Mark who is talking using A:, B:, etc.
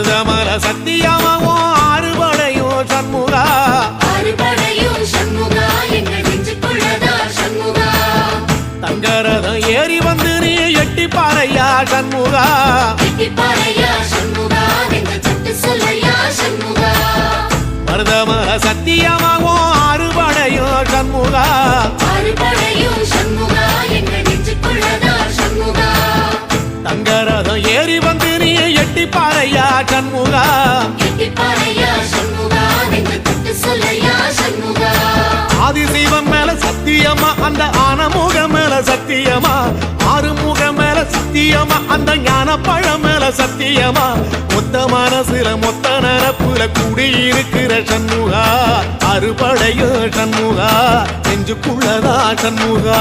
A: மருதமல சத்தியமாவோ ஆறுபடையும் சண்முகா தங்கரதம் ஏறி வந்து நீ எட்டி பாறையா சண்முகா மருதமல சத்தியமாவோ ஆறுபடையும் சண்முகா தங்கரதம் ஏறி வந்து நீ எட்டி பாறையா சண்முகா ஆதிசைவம் மேல சத்தியமா அந்த ஆனமுகம் மேல சத்தியமா ஆறுமுகம் மேல சத்தியமா அந்த ஞான பழம் மேல சத்தியமா மொத்த மனசுல மொத்த நரப்புல கூடியிருக்கிற சண்முகா அறுபடையோ சண்முகா நெஞ்சுக்குள்ளதா சண்முகா